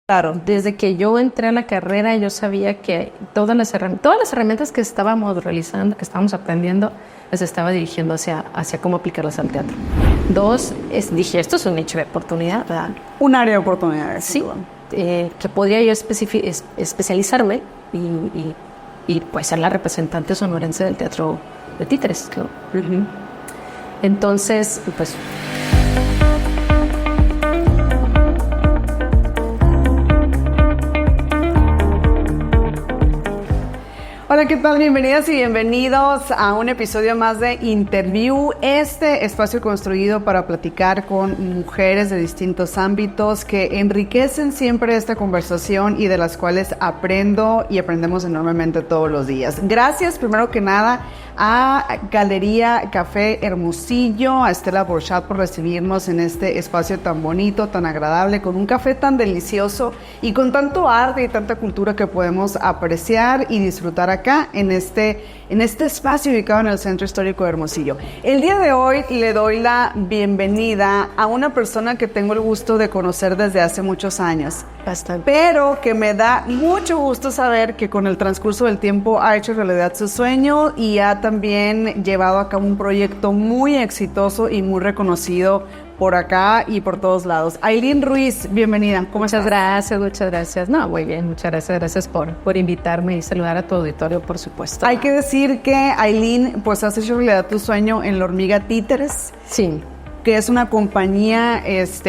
Claro, desde que yo entré a la carrera, yo sabía que todas las herramientas que estábamos realizando, que estábamos aprendiendo, las estaba dirigiendo hacia cómo aplicarlas al teatro. Dos, dije, esto es un nicho de oportunidad, ¿verdad? Un área de oportunidades. Sí, que podría yo especializarme y pues ser la representante sonorense del teatro de títeres, ¿no? Uh-huh. Entonces, pues... Hola, ¿qué tal? Bienvenidas y bienvenidos a un episodio más de Interview, este espacio construido para platicar con mujeres de distintos ámbitos que enriquecen siempre esta conversación y de las cuales aprendo y aprendemos enormemente todos los días. Gracias, primero que nada, a Galería Café Hermosillo, a Estela Borchat por recibirnos en este espacio tan bonito, tan agradable, con un café tan delicioso y con tanto arte y tanta cultura que podemos apreciar y disfrutar acá en este espacio ubicado en el Centro Histórico de Hermosillo. El día de hoy le doy la bienvenida a una persona que tengo el gusto de conocer desde hace muchos años. Bastante. Pero que me da mucho gusto saber que con el transcurso del tiempo ha hecho realidad su sueño y ha también llevado a cabo un proyecto muy exitoso y muy reconocido por acá y por todos lados. Ailín Ruiz, bienvenida. ¿Cómo estás? Muchas gracias. No, muy bien, muchas gracias. Gracias por invitarme y saludar a tu auditorio, por supuesto. Hay que decir que Ailín, pues has hecho realidad tu sueño en La Hormiga Títeres. Sí. Que es una compañía,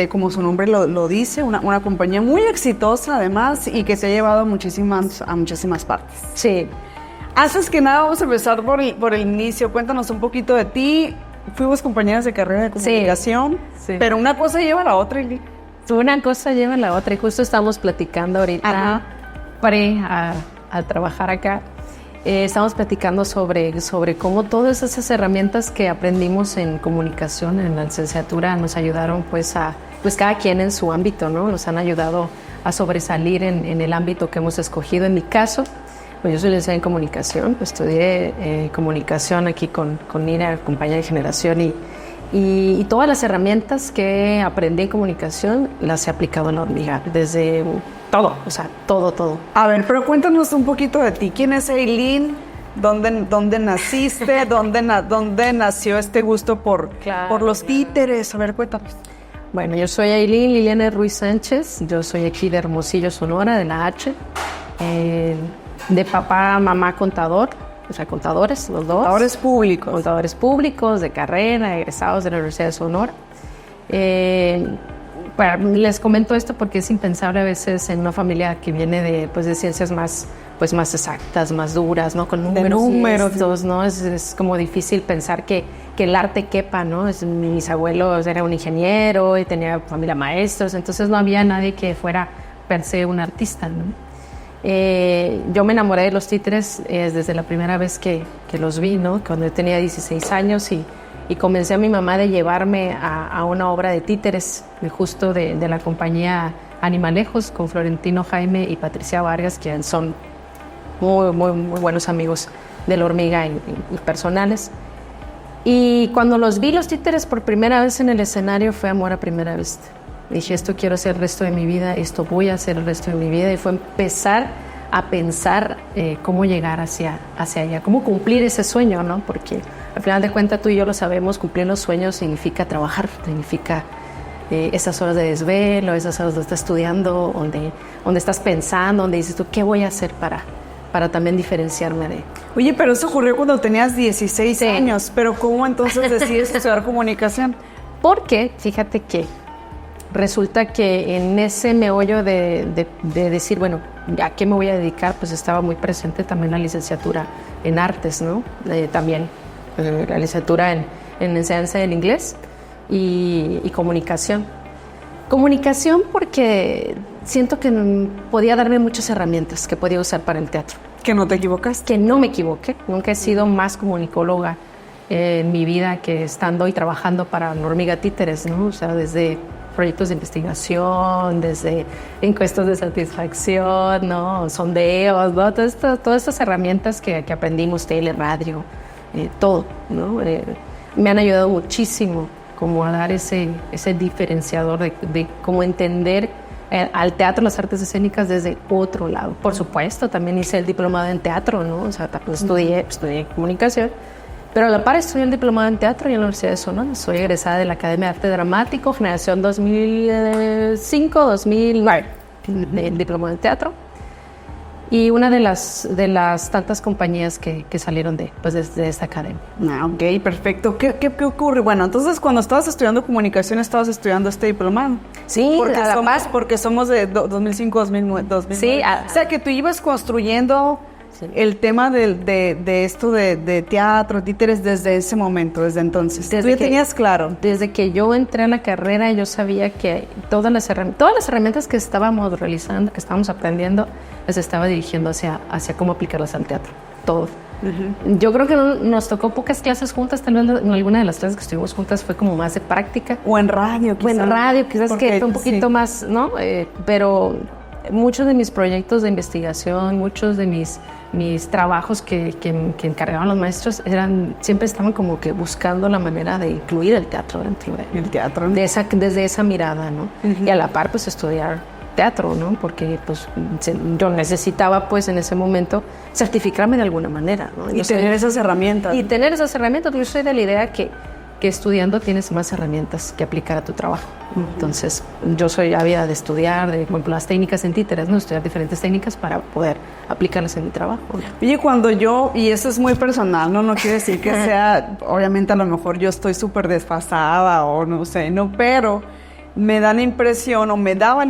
como su nombre lo dice, una compañía muy exitosa además y que se ha llevado a muchísimas partes. Sí. Antes que nada, vamos a empezar por el inicio. Cuéntanos un poquito de ti. Fuimos compañeras de carrera de comunicación, sí. Pero una cosa lleva a la otra. Una cosa lleva a la otra y justo estamos platicando ahorita a trabajar acá. Estamos platicando sobre cómo todas esas herramientas que aprendimos en comunicación, en la licenciatura, nos ayudaron pues cada quien en su ámbito, ¿no? Nos han ayudado a sobresalir en el ámbito que hemos escogido. En mi caso, pues yo soy licenciada en comunicación, pues estudié comunicación aquí con Nina, compañera de generación, y todas las herramientas que aprendí en comunicación las he aplicado en La Hormiga, desde todo, o sea, todo. A ver, pero cuéntanos un poquito de ti. ¿Quién es Ailín? ¿Dónde naciste? ¿Dónde nació este gusto por los títeres? A ver, cuéntanos. Bueno, yo soy Ailín Liliana Ruiz Sánchez, yo soy aquí de Hermosillo, Sonora, de la H. De papá, mamá contador, o sea, contadores, los dos. Contadores públicos, de carrera, egresados de la Universidad de Sonora. Bueno, les comento esto porque es impensable a veces en una familia que viene de ciencias más exactas, más duras, ¿no? Con números, ¿no? Es como difícil pensar que el arte quepa, ¿no? Mis abuelos eran un ingeniero y tenía familia maestros, entonces no había nadie que fuera per se un artista, ¿no? Yo me enamoré de los títeres desde la primera vez que los vi, ¿no? Cuando yo tenía 16 años y convencí a mi mamá de llevarme a una obra de títeres justo de la compañía Animalejos con Florentino Jaime y Patricia Vargas, que son muy buenos amigos de La Hormiga y personales. Y cuando los vi los títeres por primera vez en el escenario fue amor a primera vista. Dije, esto quiero hacer el resto de mi vida, esto voy a hacer el resto de mi vida. Y fue empezar a pensar cómo llegar hacia allá, cómo cumplir ese sueño, ¿no? Porque al final de cuentas tú y yo lo sabemos, cumplir los sueños significa trabajar, significa esas horas de desvelo, esas horas donde estás estudiando, donde estás pensando, donde dices tú, ¿qué voy a hacer para también diferenciarme de...? Oye, pero eso ocurrió cuando tenías 16 años, pero ¿cómo entonces decides estudiar comunicación? Porque, fíjate que resulta que en ese meollo de decir, bueno, ¿a qué me voy a dedicar? Pues estaba muy presente también la licenciatura en artes, ¿no? También la licenciatura en enseñanza del inglés y comunicación. Comunicación porque siento que podía darme muchas herramientas que podía usar para el teatro. ¿Que no te equivocas? Que no me equivoqué. Nunca he sido más comunicóloga en mi vida que estando y trabajando para La Hormiga Títeres, ¿no? O sea, desde proyectos de investigación, desde encuestas de satisfacción, ¿no? Sondeos, ¿no? Todas estas herramientas que aprendimos, tele, radio, todo, ¿no? Me han ayudado muchísimo como a dar ese diferenciador de cómo entender al teatro, las artes escénicas desde otro lado. Por supuesto, también hice el diplomado en teatro, ¿no? O sea, pues, estudié comunicación, pero a la par estudié el diplomado en teatro en la Universidad de Sonora. Soy egresada de la Academia de Arte Dramático, generación 2005-2009, el diplomado en teatro. Y una de las tantas compañías que salieron de esta academia. Ok, perfecto. ¿Qué ocurre? Bueno, entonces cuando estabas estudiando comunicación, estabas estudiando este diplomado. Sí, porque somos de 2005, 2009. Sí, o sea, que tú ibas construyendo el tema de esto de teatro, títeres, desde ese momento, desde entonces. ¿Tú ya tenías claro? Desde que yo entré a la carrera, yo sabía que todas las herramientas que estábamos realizando, que estábamos aprendiendo, les estaba dirigiendo hacia cómo aplicarlas al teatro. Todo. Uh-huh. Yo creo que nos tocó pocas clases juntas, tal vez en alguna de las clases que estuvimos juntas fue como más de práctica. O en radio, quizás. Quizás que fue un poquito más, ¿no? Pero muchos de mis proyectos de investigación, muchos de mis trabajos que encargaban los maestros siempre estaban como que buscando la manera de incluir el teatro dentro desde esa mirada, ¿no? Uh-huh. Y a la par, pues, estudiar teatro, ¿no? Porque, pues, yo necesitaba, pues, en ese momento certificarme de alguna manera, ¿no? Tener esas herramientas. Y tener esas herramientas. Yo soy de la idea que estudiando tienes más herramientas que aplicar a tu trabajo. Uh-huh. Entonces, yo soy ávida de estudiar, por ejemplo, las técnicas en títeres, ¿no? Estudiar diferentes técnicas para poder aplicarlas en mi trabajo. Oye, y eso es muy personal, ¿no? No quiere decir que sea, obviamente a lo mejor yo estoy súper desfasada o no sé, ¿no? Pero me daba la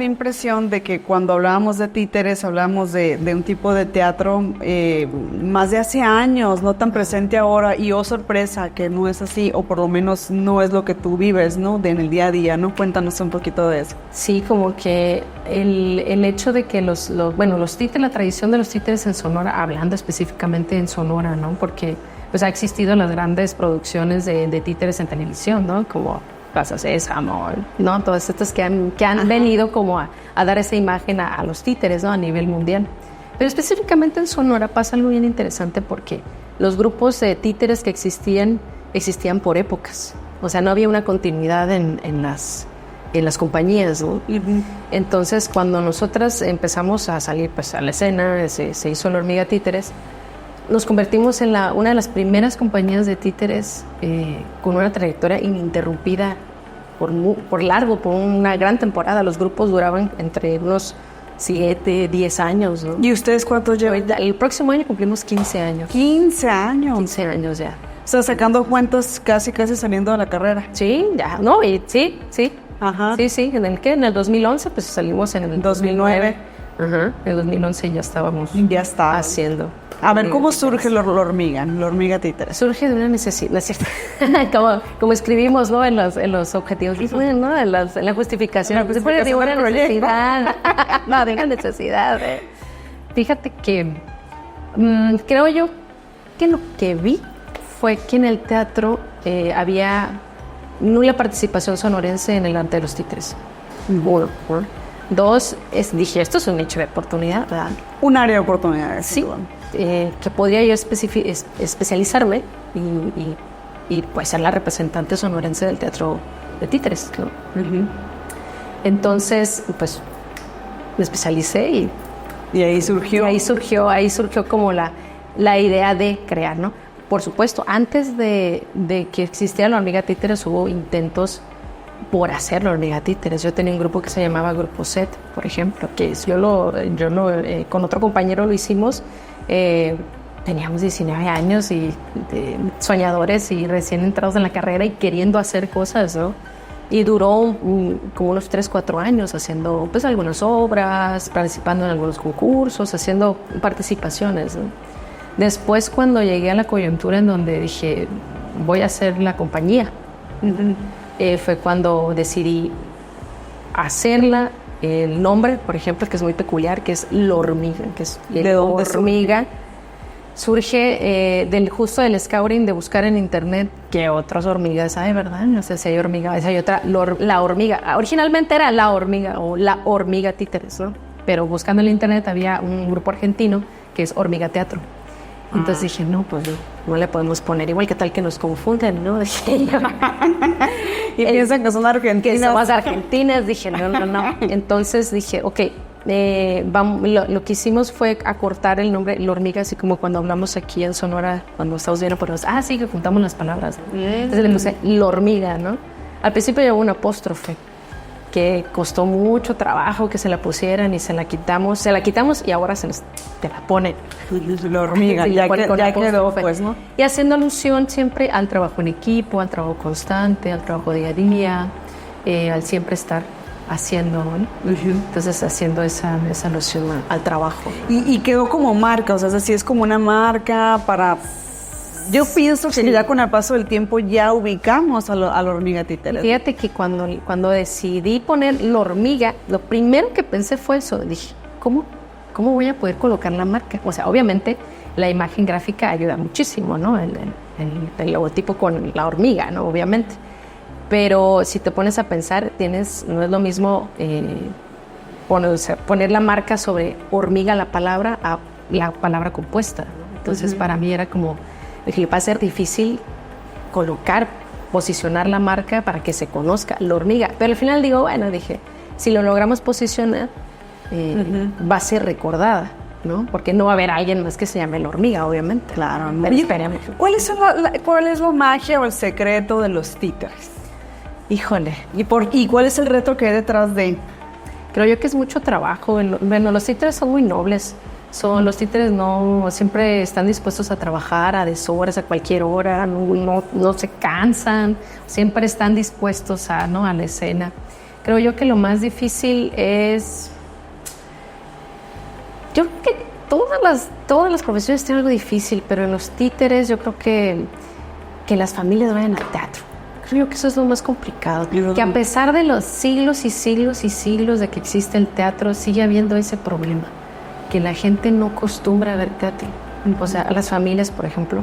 impresión de que cuando hablábamos de títeres, hablábamos de un tipo de teatro más de hace años, no tan presente ahora, y sorpresa, que no es así, o por lo menos no es lo que tú vives, ¿no? En el día a día, ¿no? Cuéntanos un poquito de eso. Sí, como que el hecho de que los títeres, la tradición de los títeres en Sonora, hablando específicamente en Sonora, ¿no? Porque pues ha existido las grandes producciones de títeres en televisión, ¿no? Como Plaza Sésamo, ¿no? Todas estas que han venido como a dar esa imagen a los títeres, ¿no? A nivel mundial. Pero específicamente en Sonora pasa algo bien interesante porque los grupos de títeres que existían por épocas. O sea, no había una continuidad en las compañías, ¿no? Uh-huh. Entonces, cuando nosotras empezamos a salir, pues, a la escena, se hizo La Hormiga Títeres, nos convertimos en una de las primeras compañías de títeres con una trayectoria ininterrumpida por una gran temporada. Los grupos duraban entre unos 7, 10 años, ¿no? ¿Y ustedes cuántos llevan? El próximo año cumplimos 15 años. ¿15 años? 15 años ya. O sea, sacando cuentas casi saliendo de la carrera. Sí, ya, ¿no? Y sí. Ajá. Sí. ¿En el 2011? Pues salimos en el 2009. Ajá. En el 2011 ya estábamos haciendo. A ver, ¿cómo surge la hormiga títere? Surge de una necesidad, ¿no es cierto? como escribimos, ¿no? En los objetivos, ¿no? En la justificación. Se puede decir una necesidad. No, de una necesidad. Fíjate que creo yo que lo que vi fue que en el teatro había nula participación sonorense en el arte de los títeres. Uno. Dos, dije, esto es un nicho de oportunidad, ¿verdad? Un área de oportunidades. Sí. Que podría yo especializarme y pues ser la representante sonorense del teatro de títeres, ¿no? Uh-huh. Entonces, pues me especialicé y ahí surgió. Ahí surgió como la idea de crear, ¿no? Por supuesto, antes de que existiera La Hormiga Títeres hubo intentos por hacer La Hormiga Títeres. Yo tenía un grupo que se llamaba Grupo Set, por ejemplo, que yo con otro compañero lo hicimos. Teníamos 19 años y soñadores y recién entrados en la carrera y queriendo hacer cosas, ¿no? Y duró como unos 3-4 años haciendo pues algunas obras, participando en algunos concursos, haciendo participaciones, ¿no? Después, cuando llegué a la coyuntura en donde dije, voy a hacer la compañía, fue cuando decidí hacerla. El nombre, por ejemplo, que es muy peculiar, que es La Hormiga, que es ¿de dónde hormiga? Surge justo del scouting, de buscar en internet qué otras hormigas hay, ¿verdad? No sé si hay hormiga, hay otra, la hormiga. Originalmente era La Hormiga o La Hormiga Títeres, ¿no? Pero buscando en el internet había un grupo argentino que es Hormiga Teatro. Entonces dije, no, pues no le podemos poner igual, que tal que nos confunden, ¿no? Dije yo. Y piensan que son argentinas. Que somos argentinas, dije, no. Entonces dije, ok, lo que hicimos fue acortar el nombre, la hormiga, así como cuando hablamos aquí en Sonora, cuando estamos viendo, pues, sí, que juntamos las palabras. Entonces le puse la hormiga, ¿no? Al principio llevó un apóstrofe, que costó mucho trabajo que se la pusieran y se la quitamos y ahora te la ponen. La hormiga, ya quedó, pues, ¿no? Y haciendo alusión siempre al trabajo en equipo, al trabajo constante, al trabajo día a día, al siempre estar haciendo, ¿no? Entonces haciendo esa alusión al trabajo. Y quedó como marca, o sea, así es como una marca para... Yo pienso que ya con el paso del tiempo ya ubicamos a la hormiga títere. Fíjate que cuando decidí poner la hormiga, lo primero que pensé fue eso. Dije, ¿cómo voy a poder colocar la marca? O sea, obviamente la imagen gráfica ayuda muchísimo, ¿no? El logotipo con la hormiga, ¿no? Obviamente. Pero si te pones a pensar, no es lo mismo poner la marca sobre hormiga la palabra a la palabra compuesta, ¿no? Entonces para mí era como... Dije, va a ser difícil posicionar la marca para que se conozca la hormiga. Pero al final dije, si lo logramos posicionar, va a ser recordada, ¿no? Porque no va a haber alguien más que se llame la hormiga, obviamente. Claro. Pero esperemos. ¿Cuál es la magia o el secreto de los títeres? Híjole. ¿Y cuál es el reto que hay detrás de? Creo yo que es mucho trabajo. Bueno, los títeres son muy nobles. Los títeres no siempre están dispuestos a trabajar a deshoras, a cualquier hora, no se cansan, siempre están dispuestos a la escena. Creo yo que lo más difícil es... Yo creo que todas las profesiones tienen algo difícil, pero en los títeres yo creo que las familias vayan al teatro. Creo que eso es lo más complicado. Que a pesar de los siglos y siglos y siglos de que existe el teatro, sigue habiendo ese problema. Que la gente no acostumbra a ver teatro. O sea, a las familias, por ejemplo,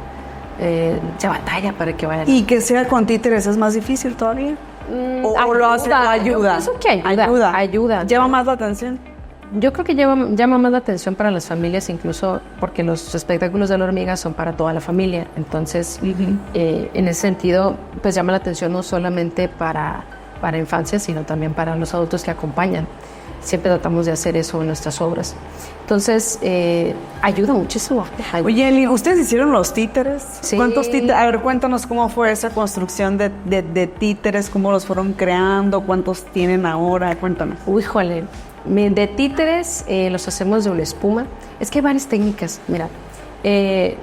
se batalla para que vayan. ¿Y que sea con títeres es más difícil todavía? ¿O lo hace? ¿Ayuda? Yo pienso que ayuda. ¿Llama más la atención? Yo creo que llama más la atención para las familias, incluso porque los espectáculos de la hormiga son para toda la familia. Entonces, en ese sentido, pues llama la atención no solamente para infancias, sino también para los adultos que acompañan. Siempre tratamos de hacer eso en nuestras obras. Entonces, ayuda muchísimo. Oye, Eli, ¿ustedes hicieron los títeres? Sí. ¿Cuántos títeres? A ver, cuéntanos cómo fue esa construcción de títeres, cómo los fueron creando, cuántos tienen ahora, cuéntanos. Híjole, de títeres los hacemos de una espuma. Es que hay varias técnicas, mira.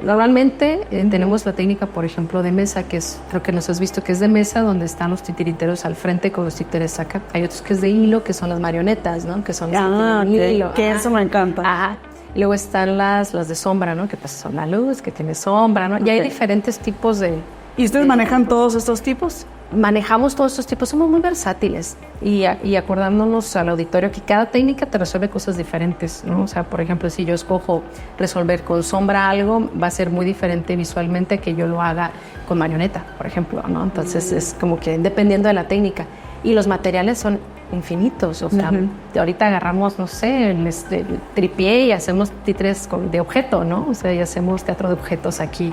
Normalmente tenemos la técnica, por ejemplo, de mesa, que creo que nos has visto, que es de mesa, donde están los titiriteros al frente con los títeres acá. Hay otros que es de hilo, que son las marionetas, ¿no? Que son los de hilo. Que eso me encanta. Ajá. Y luego están las de sombra, ¿no? Que pues son la luz, que tiene sombra, ¿no? Y hay diferentes tipos de... ¿Y ustedes manejan todos estos tipos? Manejamos todos estos tipos, somos muy versátiles y acordándonos al auditorio que cada técnica te resuelve cosas diferentes, ¿no? O sea, por ejemplo, si yo escojo resolver con sombra algo, va a ser muy diferente visualmente que yo lo haga con marioneta, por ejemplo, ¿no? Entonces es como que dependiendo de la técnica. Y los materiales son infinitos, o sea, ahorita agarramos, no sé, el tripié y hacemos títeres de objeto, ¿no? O sea, y hacemos teatro de objetos aquí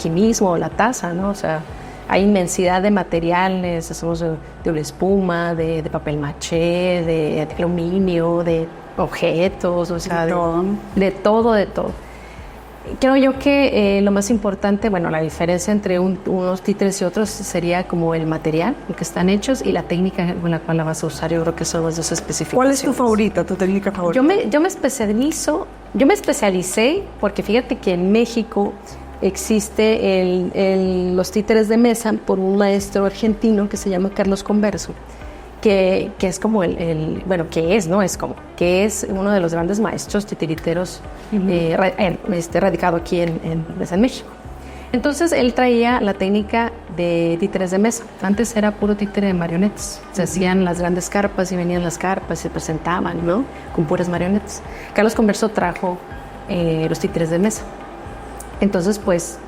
mismo, la taza, ¿no? O sea, hay inmensidad de materiales, hacemos de una espuma, de papel maché, de aluminio, de objetos, o sea, de todo. Creo yo que lo más importante, bueno, la diferencia entre unos títeres y otros sería como el material, en que están hechos, y la técnica con la cual la vas a usar. Yo creo que son las dos especificaciones. ¿Cuál es tu favorita, tu técnica favorita? Yo me especialicé porque fíjate que en México existe los títeres de mesa por un maestro argentino que se llama Carlos Converso, que es como que es uno de los grandes maestros titiriteros radicado aquí en México. Entonces él traía la técnica de títeres de mesa. Antes era puro títere de marionetas. Se hacían las grandes carpas y venían las carpas, se presentaban, ¿no? Con puras marionetas. Carlos Converso trajo los títeres de mesa. Entonces, pues,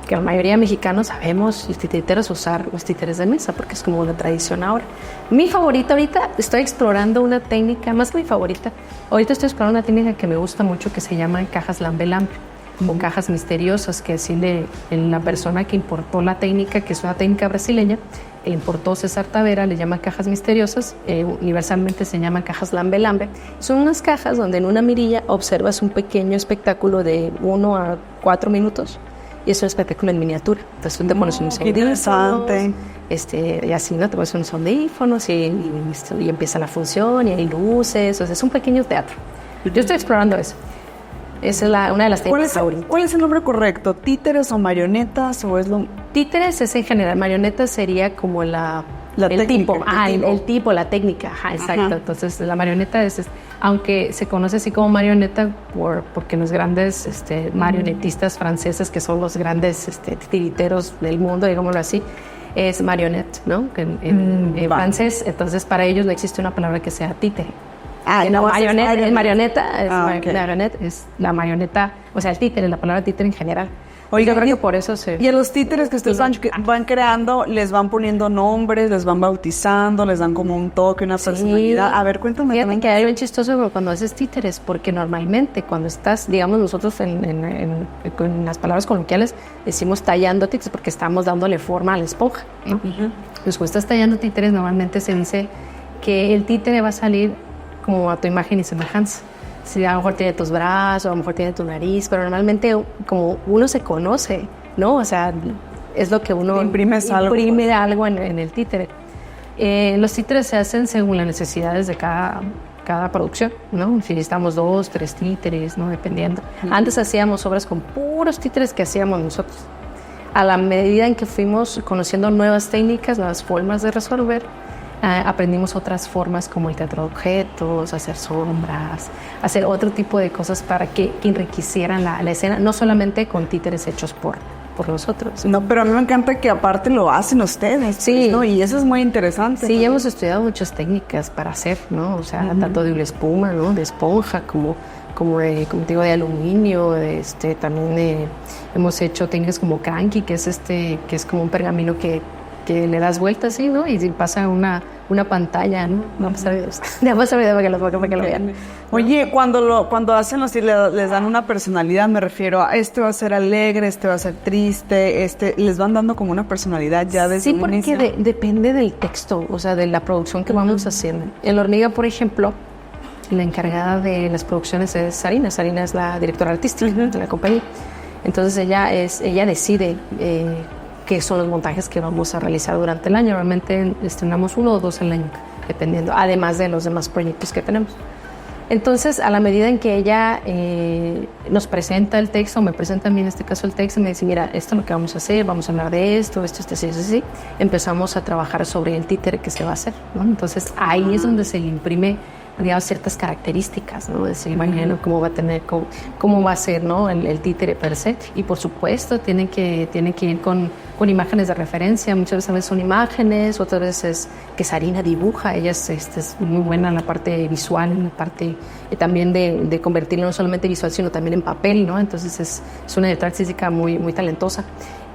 que la mayoría de mexicanos sabemos los titiriteros usar los títeres de mesa, porque es como una tradición ahora. Mi favorita ahorita, estoy explorando una técnica, más que mi favorita, ahorita estoy explorando una técnica que me gusta mucho, que se llama cajas lambe-lambe. o cajas misteriosas, que así la persona que importó la técnica, que es una técnica brasileña, que importó César Tavera, le llaman cajas misteriosas, universalmente se llaman cajas lambe-lambe. Son unas cajas donde en una mirilla observas un pequeño espectáculo de 1 a 4 minutos, y es un espectáculo en miniatura. Entonces tú te pones unos interesante. Y así, ¿no? Te pones unos audífonos y empieza la función y hay luces. O sea, es un pequeño teatro. Yo estoy explorando eso. Esa es una de las técnicas. ¿Cuál es el nombre correcto? ¿Títeres o marionetas? ¿O es lo...? Títeres es en general. Marionetas sería como el tipo. El tipo, la técnica. Ajá, exacto. Ajá. Entonces, la marioneta es aunque se conoce así como marioneta porque los grandes marionetistas franceses, que son los grandes titiriteros del mundo, digámoslo así, es marionnette, ¿no? En francés. Entonces, para ellos no existe una palabra que sea títere. Marioneta es la marioneta, o sea, el títere, la palabra títere en general. Oiga, yo creo que por eso y a los títeres que ustedes van creando, les van poniendo nombres, les van bautizando, les dan como un toque, una personalidad. A ver, cuéntame. Fíjate que es bien chistoso cuando haces títeres, porque normalmente cuando estás, digamos, nosotros en las palabras coloquiales decimos tallando títeres porque estamos dándole forma a la esponja, ¿no? Uh-huh. Pues cuando estás tallando títeres, normalmente se dice que el títere va a salir como a tu imagen y semejanza. Si a lo mejor tiene tus brazos, a lo mejor tiene tu nariz, pero normalmente como uno se conoce, ¿no? O sea, es lo que uno imprime algo en el títere. Los títeres se hacen según las necesidades de cada producción, ¿no? Si necesitamos 2, 3 títeres, ¿no? Dependiendo. Uh-huh. Antes hacíamos obras con puros títeres que hacíamos nosotros. A la medida en que fuimos conociendo nuevas técnicas, nuevas formas de resolver, aprendimos otras formas como el teatro de objetos, hacer sombras, hacer otro tipo de cosas para que enriquecieran la escena, no solamente con títeres hechos por nosotros. No, pero a mí me encanta que aparte lo hacen ustedes, sí, pues, ¿no? Y eso es muy interesante. Sí, hemos estudiado muchas técnicas para hacer, ¿no? O sea, tanto de espuma, ¿no? De esponja, como te digo, de aluminio, también hemos hecho técnicas como cranky, que es como un pergamino que le das vueltas así, ¿no? Y pasa una pantalla, ¿no? Vamos a ver video para que lo vean. Oye, cuando hacen así, les dan una personalidad, me refiero a este va a ser alegre, este va a ser triste, les van dando como una personalidad ya desde el inicio. Sí, porque depende del texto, o sea, de la producción que vamos haciendo. En La Hormiga, por ejemplo, la encargada de las producciones es Sarina. Sarina es la directora artística de la compañía. Entonces ella decide qué son los montajes que vamos a realizar durante el año. Normalmente estrenamos 1 o 2 al año, dependiendo, además de los demás proyectos que tenemos. Entonces, a la medida en que ella nos presenta el texto, me presenta a mí en este caso el texto, me dice, mira, esto es lo que vamos a hacer, vamos a hablar de esto, así, empezamos a trabajar sobre el títere que se va a hacer, ¿no? Entonces, ahí es donde se le imprime, digamos, ciertas características, ¿no? Decir, imagino cómo va a tener, cómo va a ser, ¿no? el títere per se. Y por supuesto, tiene que ir con imágenes de referencia. Muchas veces son imágenes, otras veces que Sarina dibuja. Ella es muy buena en la parte visual, en la parte también de convertirlo no solamente visual, sino también en papel, ¿no? Entonces es una directora artística muy, muy talentosa.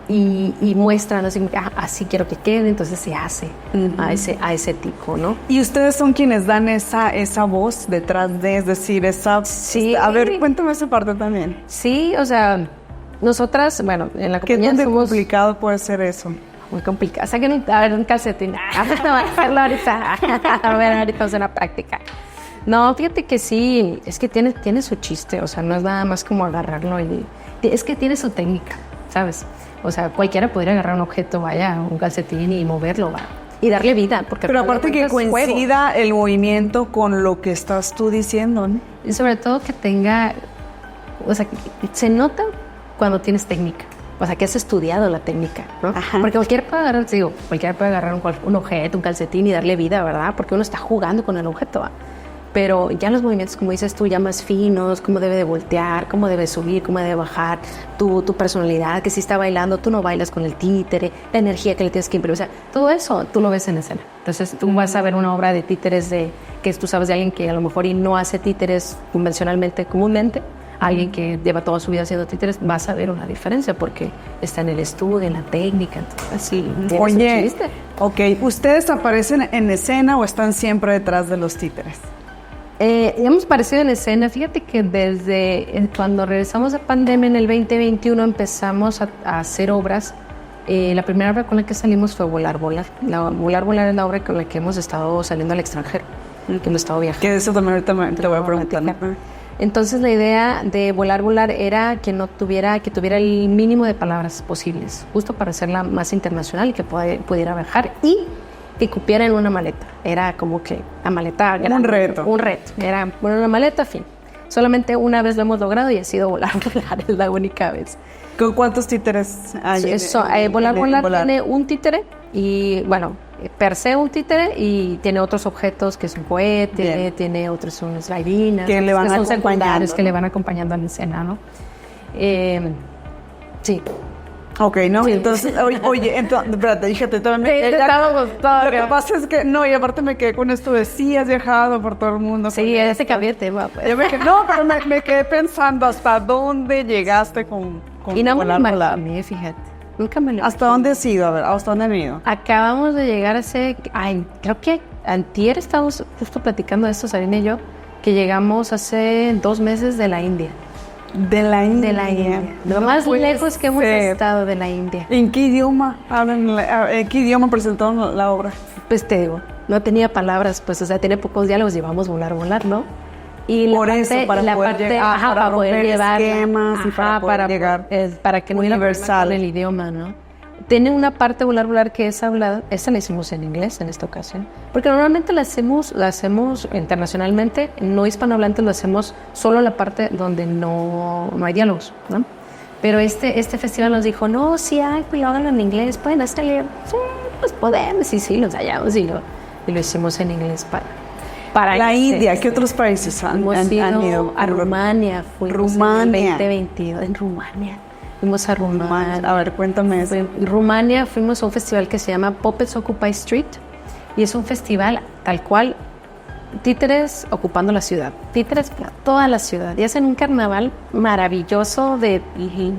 Y muestran así quiero que quede, entonces se hace a ese tipo, ¿no? Y ustedes son quienes dan esa voz detrás de, es decir, esa... Sí. A ver, cuéntame esa parte también. Sí, o sea, nosotras, bueno, en la compañía ¿Qué tan complicado puede ser eso? Muy complicado. Saquen un calcetín. Vamos a hacerlo ahorita. A ver, ahorita vamos a una práctica. No, fíjate que sí, es que tiene su chiste, o sea, no es nada más como agarrarlo es que tiene su técnica, ¿sabes? O sea, cualquiera podría agarrar un objeto, un calcetín y moverlo, y darle vida. Pero aparte que coincida el movimiento con lo que estás tú diciendo, ¿no? Y sobre todo que tenga, o sea, se nota cuando tienes técnica, o sea, que has estudiado la técnica, ¿no? Ajá. Porque cualquiera puede agarrar un objeto, un calcetín y darle vida, ¿verdad? Porque uno está jugando con el objeto, ¿va? Pero ya los movimientos, como dices tú, ya más finos, cómo debe de voltear, cómo debe subir, cómo debe bajar, tu personalidad, que si está bailando, tú no bailas con el títere, la energía que le tienes que imprimir, o sea, todo eso tú lo ves en escena. Entonces tú vas a ver una obra de títeres que tú sabes de alguien que a lo mejor y no hace títeres comúnmente, alguien que lleva toda su vida haciendo títeres, vas a ver una diferencia porque está en el estudio, en la técnica, entonces sí. Oye, ok, ¿ustedes aparecen en escena o están siempre detrás de los títeres? Hemos aparecido en escena. Fíjate que desde cuando regresamos de pandemia en el 2021 empezamos a hacer obras. La primera obra con la que salimos fue Volar, Volar. Volar, Volar es la obra con la que hemos estado saliendo al extranjero, que hemos estado viajando. Que eso también ahorita te voy a preguntar. Entonces la idea de Volar, Volar era que tuviera el mínimo de palabras posibles, justo para hacerla más internacional y que pudiera viajar y que cupiera en una maleta. Era como que la maleta grande. Un reto. Era poner una maleta, fin. Solamente una vez lo hemos logrado y ha sido Volar, Volar, es la única vez. ¿Con cuántos títeres hay? Volar, Volar tiene un títere y, bueno, per se un títere y tiene otros objetos que es un cohete, tiene otros unas bailarinas que son secundarios, ¿no? Que le van acompañando en la escena, ¿no? Sí. Ok, ¿no? Sí. Entonces, oye, espérate, fíjate, también. Lo que pasa es que, no, y aparte me quedé con esto de sí, has viajado por todo el mundo. Sí, ese cambió el tema. Pues. Pero me quedé pensando hasta dónde llegaste con y no me lo imaginé, fíjate. Nunca me lo imaginé. ¿Hasta dónde has ido? A ver, ¿hasta dónde han ido? Acabamos de llegar creo que antier estábamos justo platicando de esto, Sarina y yo, que llegamos hace 2 meses de la India. De la India. De la India. Lo más lejos que hemos estado de la India. ¿En qué idioma ¿En qué idioma presentaron la obra? Pues te digo, no tenía palabras, pues, o sea, tiene pocos diálogos, llevamos Volar, Volar, ¿no? Y por eso, para poder llevar esquemas y para poder llegar para que no hubiera universal el idioma, ¿no? Tiene una parte Volar, Volar que es hablada, esta la hicimos en inglés en esta ocasión, porque normalmente la hacemos internacionalmente, no hispanohablantes lo hacemos solo la parte donde no hay diálogos, ¿no? Pero este festival nos dijo, no, sí hay, pues lo háganlo en inglés, pueden hacerlo, sí, pues podemos, y sí, lo ensayamos y lo hicimos en inglés para la India. ¿Qué otros países han ido? A Rumania, fuimos en el 2022, en Rumania. Fuimos a Rumania. A ver, cuéntame eso. En Rumania fuimos a un festival que se llama Puppets Occupy Street y es un festival tal cual, títeres ocupando la ciudad, títeres por toda la ciudad y hacen un carnaval maravilloso de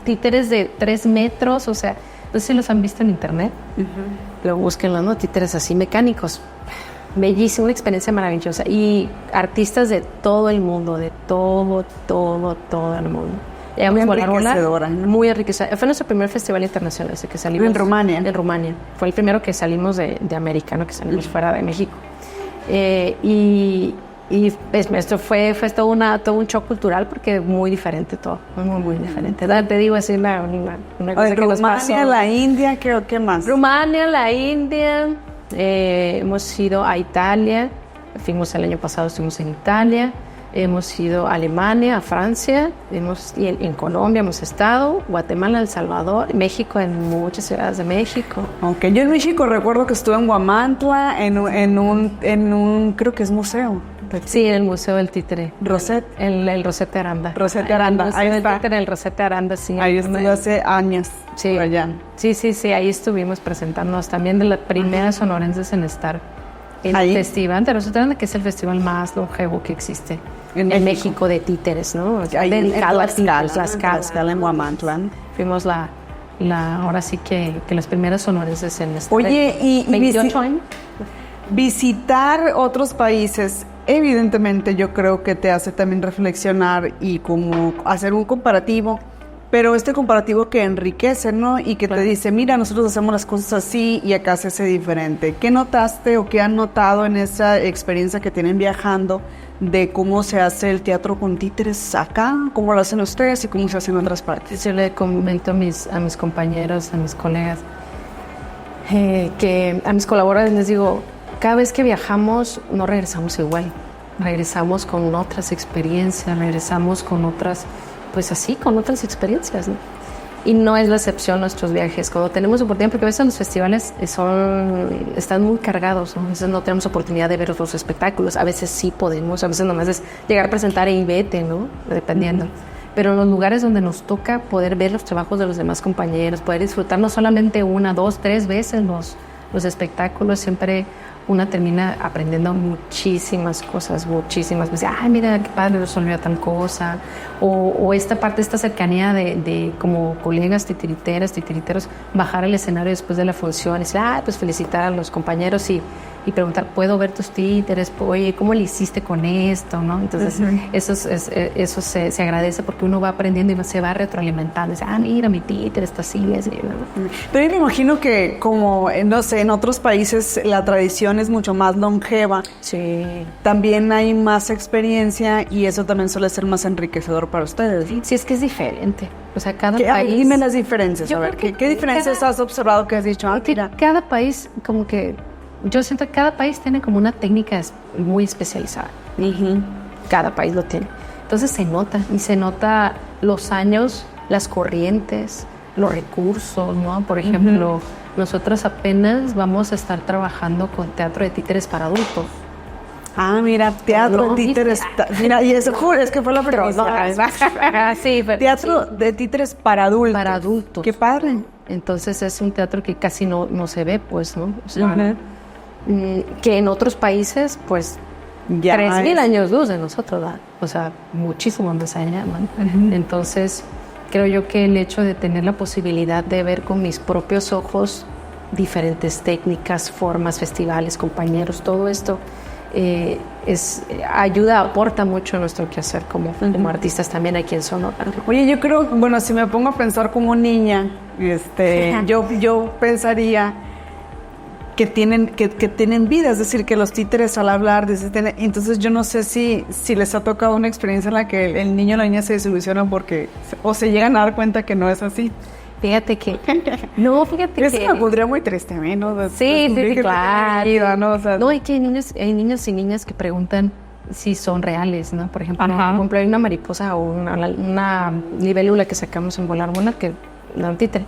títeres de 3 metros, o sea, no sé si los han visto en internet, pero búsquenlo, ¿no? Títeres así mecánicos, bellísimo, una experiencia maravillosa y artistas de todo el mundo, de todo el mundo. Muy enriquecedora, ¿no? Muy enriquecedora. Fue nuestro primer festival internacional, ese que salimos. ¿En Rumania? En Rumania. Fue el primero que salimos de América, ¿no? Que salimos fuera de México. Y esto fue todo un shock cultural porque muy diferente todo, muy diferente. Te digo así una cosa que nos pasó. Rumania, la India, ¿qué más? Rumania, la India, hemos ido a Italia, el año pasado estuvimos en Italia. Hemos ido a Alemania, a Francia, y en Colombia hemos estado, Guatemala, El Salvador, México, en muchas ciudades de México. Okay. Yo en México recuerdo que estuve en Huamantla, en un creo que es museo. Sí, en el Museo del Títere. Roset. El Rosete Aranda. Rosete Aranda, ahí está. El Rosete Aranda, sí. Ahí estuve hace años. Sí. Por allá. Sí, ahí estuvimos presentándonos también de las primeras sonorenses en estar. El Festival de Rosete Aranda, que es el festival más longevo que existe en México de títeres, ¿no? Dedicado a Tlaxcala, en Huamantla. Fuimos ahora sí que las primeras sonorenses en este. Oye, y 28 años. Visitar otros países, evidentemente yo creo que te hace también reflexionar y como hacer un comparativo, pero este comparativo que enriquece, ¿no? Y que te dice, mira, nosotros hacemos las cosas así y acá se hace diferente. ¿Qué notaste o qué han notado en esa experiencia que tienen viajando de cómo se hace el teatro con títeres acá, cómo lo hacen ustedes y cómo se hace en otras partes? Yo le comento a mis compañeros, a mis colegas, que a mis colaboradores les digo, cada vez que viajamos no regresamos igual, regresamos con otras experiencias, regresamos con otras, pues así, con otras experiencias, ¿no? Y no es la excepción nuestros viajes. Cuando tenemos oportunidad, porque a veces los festivales están muy cargados, ¿no? A veces no tenemos oportunidad de ver otros espectáculos, a veces sí podemos, a veces nomás es llegar a presentar y vete, ¿no? Dependiendo. Pero en los lugares donde nos toca poder ver los trabajos de los demás compañeros, poder disfrutar no solamente 1, 2, 3 veces los espectáculos, siempre una termina aprendiendo muchísimas cosas, muchísimas. Pues, ay, mira, qué padre resolvió tal cosa. O esta parte, esta cercanía de como colegas titiriteros, bajar al escenario después de la función y decir, pues felicitar a los compañeros y preguntar, ¿puedo ver tus títeres? Oye, ¿cómo le hiciste con esto? ¿No? Entonces, eso se agradece porque uno va aprendiendo y se va retroalimentando. Dice, mira, mi títere está así. Pero yo me imagino que como, no sé, en otros países la tradición es mucho más longeva. Sí. También hay más experiencia y eso también suele ser más enriquecedor para ustedes. Sí, es que es diferente. O sea, cada país... Dime las diferencias. Yo A ver, creo ¿qué diferencias has observado que has dicho? Mira. Cada país como que... Yo siento que cada país tiene como una técnica muy especializada. Uh-huh. Cada país lo tiene. Entonces se nota los años, las corrientes, los recursos, ¿no? Por ejemplo, nosotros apenas vamos a estar trabajando con teatro de títeres para adultos. Mira, teatro de títeres. Mira, y eso es que fue la primera. Sí, teatro de títeres para adultos. Para adultos. Qué padre. Entonces es un teatro que casi no se ve, pues, ¿no? O sea, que en otros países, pues, ya 3,000 años luz de nosotros, ¿verdad? O sea, muchísimo más allá, ¿no? Entonces, creo yo que el hecho de tener la posibilidad de ver con mis propios ojos diferentes técnicas, formas, festivales, compañeros, todo esto, aporta mucho a nuestro quehacer como artistas también aquí en Sonora. Oye, yo creo, bueno, si me pongo a pensar como niña, yo pensaría que tienen vida, es decir, que los títeres al hablar, entonces yo no sé si les ha tocado una experiencia en la que el niño o la niña se desilusionan porque o se llegan a dar cuenta que no es así. Fíjate que eso me pondría muy triste a mí, ¿no? Sí, claro. Vida, ¿no? O sea, no, hay niños y niñas que preguntan si son reales, ¿no? Por ejemplo, hay una mariposa o una libélula que sacamos en Volar Buena que da un títere.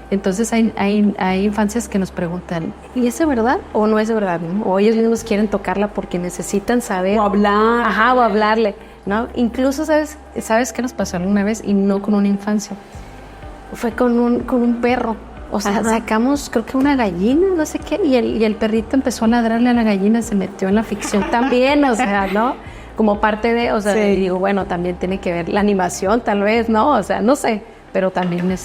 Entonces hay infancias que nos preguntan, ¿y es de verdad o no es de verdad? ¿No? O ellos mismos quieren tocarla porque necesitan saber. O hablar. O hablarle, ¿no? Incluso, ¿sabes qué nos pasó alguna vez? Y no con una infancia. Fue con un perro. O sea, sacamos, creo que una gallina, no sé qué, y el perrito empezó a ladrarle a la gallina, se metió en la ficción también, o sea, ¿no? Como parte de, o sea, sí. Y digo, bueno, también tiene que ver la animación, tal vez, ¿no? O sea, no sé, pero también